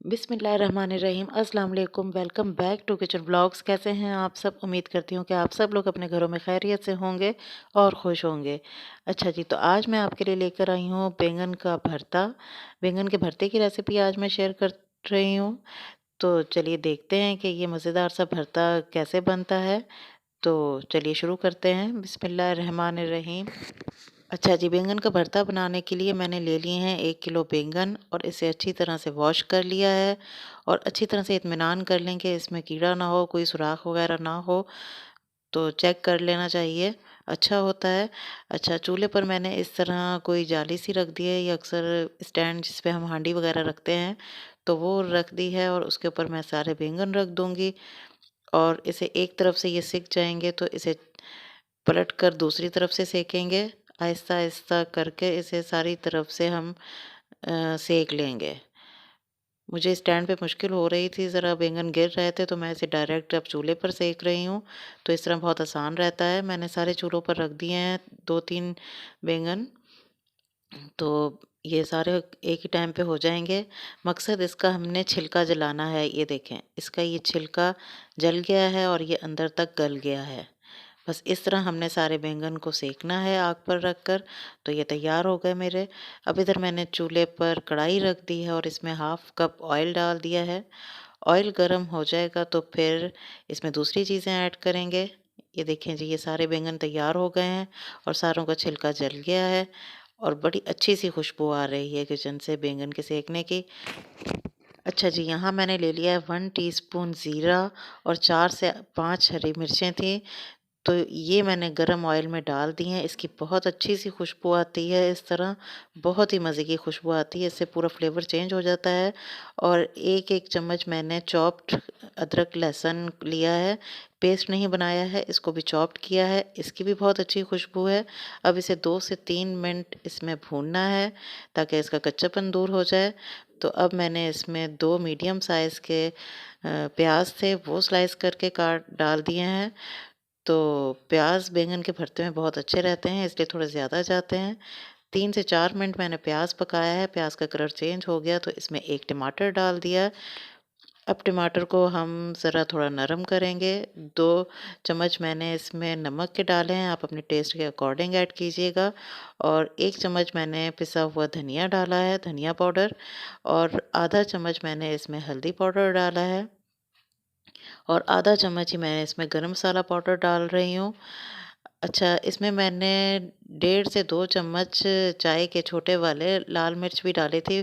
बिस्मिल्लाहिर्रहमानिर्रहीम अस्सलाम वालेकुम। Welcome back to kitchen blogs. कैसे हैं आप सब? उम्मीद करती हूँ कि आप सब लोग अपने घरों में खैरियत से होंगे और खुश होंगे। अच्छा जी, तो आज मैं आपके लिए लेकर आई हूँ बैंगन का भरता। बैंगन के भरते की रेसिपी आज मैं शेयर कर रही हूँ। तो चलिए देखते हैं कि ये मज़ेदार सा भरता कैसे बनता है। तो चलिए शुरू करते हैं। बिस्मिल्लाहिर्रहमानिर्रहीम। अच्छा जी, बैंगन का भरता बनाने के लिए मैंने ले लिए हैं 1 किलो बैंगन और इसे अच्छी तरह से वॉश कर लिया है और अच्छी तरह से इत्मीनान कर लें कि इसमें कीड़ा ना हो, कोई सुराख वगैरह ना हो, तो चेक कर लेना चाहिए, अच्छा होता है। अच्छा, चूल्हे पर मैंने इस तरह कोई जाली सी रख दी है या अक्सर स्टैंड जिस पे हम हांडी वगैरह रखते हैं, तो वो रख दी है और उसके ऊपर मैं सारे बैंगन रख दूँगी और इसे एक तरफ से ये सिक जाएँगे तो इसे पलट कर दूसरी तरफ से सेकेंगे। आहिस्ता-आहिस्ता करके इसे सारी तरफ से हम सेक लेंगे। मुझे स्टैंड पे मुश्किल हो रही थी, ज़रा बैंगन गिर रहे थे तो मैं इसे डायरेक्ट अब चूल्हे पर सेक रही हूँ, तो इस तरह बहुत आसान रहता है। मैंने सारे चूल्हों पर रख दिए हैं 2-3 बैंगन, तो ये सारे एक ही टाइम पे हो जाएँगे। मकसद इसका हमने छिलका जलाना है, ये देखें, इसका ये छिलका जल गया है और ये अंदर तक गल गया है। बस इस तरह हमने सारे बैंगन को सेकना है आग पर रखकर। तो ये तैयार हो गए मेरे। अब इधर मैंने चूल्हे पर कढ़ाई रख दी है और इसमें हाफ़ कप ऑयल डाल दिया है। ऑयल गरम हो जाएगा तो फिर इसमें दूसरी चीज़ें ऐड करेंगे। ये देखें जी, ये सारे बैंगन तैयार हो गए हैं और सारों का छिलका जल गया है और बड़ी अच्छी सी खुशबू आ रही है किचन से बैंगन के सेकने की। अच्छा जी, यहाँ मैंने ले लिया है 1 टीस्पून ज़ीरा और 4 से 5 हरी मिर्चें थी। तो ये मैंने गरम ऑयल में डाल दी हैं। इसकी बहुत अच्छी सी खुशबू आती है, इस तरह बहुत ही मज़े की खुशबू आती है, इससे पूरा फ्लेवर चेंज हो जाता है। और 1-1 चम्मच मैंने चॉप्ड अदरक लहसुन लिया है, पेस्ट नहीं बनाया है, इसको भी चॉप्ड किया है, इसकी भी बहुत अच्छी खुशबू है। अब इसे 2 से 3 मिनट इसमें भूनना है ताकि इसका कच्चापन दूर हो जाए। तो अब मैंने इसमें 2 मीडियम साइज़ के प्याज़ थे, वो स्लाइस करके काट डाल दिए हैं। तो प्याज़ बैंगन के भरते में बहुत अच्छे रहते हैं, इसलिए थोड़े ज़्यादा जाते हैं। 3 से 4 मिनट मैंने प्याज़ पकाया है, प्याज़ का कलर चेंज हो गया तो इसमें 1 टमाटर डाल दिया। अब टमाटर को हम ज़रा थोड़ा नरम करेंगे। 2 चम्मच मैंने इसमें नमक के डाले हैं, आप अपने टेस्ट के अकॉर्डिंग ऐड कीजिएगा। और 1 चम्मच मैंने पिसा हुआ धनिया डाला है, धनिया पाउडर, और आधा चम्मच मैंने इसमें हल्दी पाउडर डाला है और आधा चम्मच ही मैंने इसमें गरम मसाला पाउडर डाल रही हूँ। अच्छा, इसमें मैंने 1.5 से 2 चम्मच चाय के छोटे वाले लाल मिर्च भी डाली थी,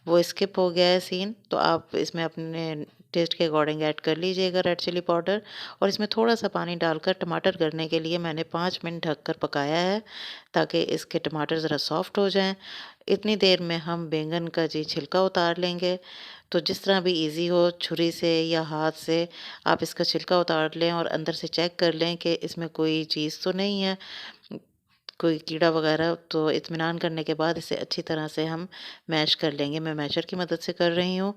वो स्किप हो गया है सीन, तो आप इसमें अपने टेस्ट के अकॉर्डिंग ऐड कर लीजिएगा रेड चिली पाउडर। और इसमें थोड़ा-सा पानी डालकर टमाटर गलने के लिए मैंने 5 मिनट ढककर पकाया है, ताकि इसके टमाटर ज़रा सॉफ्ट हो जाएँ। इतनी देर में हम बैंगन का जी छिलका उतार लेंगे, तो जिस तरह भी ईज़ी हो, छुरी से या हाथ से आप इसका छिलका उतार लें और अंदर से चेक कर लें कि इसमें कोई चीज़ तो नहीं है, कोई कीड़ा वगैरह। तो इत्मीनान करने के बाद इसे अच्छी तरह से हम मैश कर लेंगे। मैं मैशर की मदद से कर रही हूँ।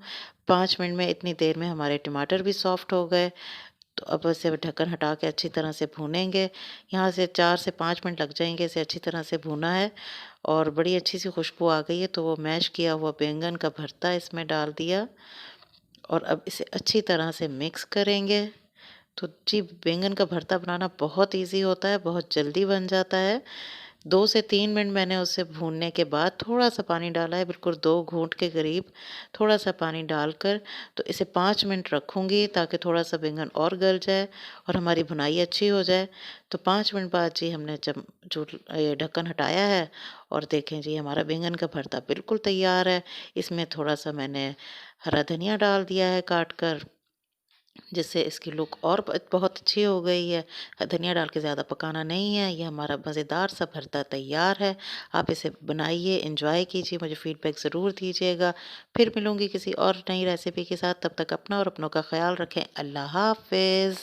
5 मिनट में, इतनी देर में हमारे टमाटर भी सॉफ्ट हो गए। तो अब इसे ढक्कन हटा के अच्छी तरह से भूनेंगे। यहाँ से 4 से 5 मिनट लग जाएँगे इसे अच्छी तरह से भूना है और बड़ी अच्छी सी खुशबू आ गई है, तो वो मैश किया हुआ बैंगन का भरता इसमें डाल दिया और अब इसे अच्छी तरह से मिक्स करेंगे। तो जी, बैंगन का भरता बनाना बहुत ईज़ी होता है, बहुत जल्दी बन जाता है। 2 से 3 मिनट मैंने उसे भूनने के बाद थोड़ा-सा पानी डाला है, बिल्कुल 2 घूँट के करीब थोड़ा-सा पानी डालकर, तो इसे 5 मिनट रखूँगी ताकि थोड़ा-सा बैंगन और गल जाए और हमारी भुनाई अच्छी हो जाए। तो 5 मिनट बाद जी हमने ये ढक्कन हटाया है और देखें जी, हमारा बैंगन का भरता बिल्कुल तैयार है। इसमें थोड़ा-सा मैंने हरा धनिया डाल दिया है काट कर, जिससे इसकी लुक और बहुत अच्छी हो गई है। धनिया डाल के ज़्यादा पकाना नहीं है। ये हमारा मज़ेदार सा भरता तैयार है। आप इसे बनाइए, एंजॉय कीजिए, मुझे फ़ीडबैक ज़रूर दीजिएगा। फिर मिलूँगी किसी और नई रेसिपी के साथ, तब तक अपना और अपनों का ख़्याल रखें। अल्लाह हाफ़िज़।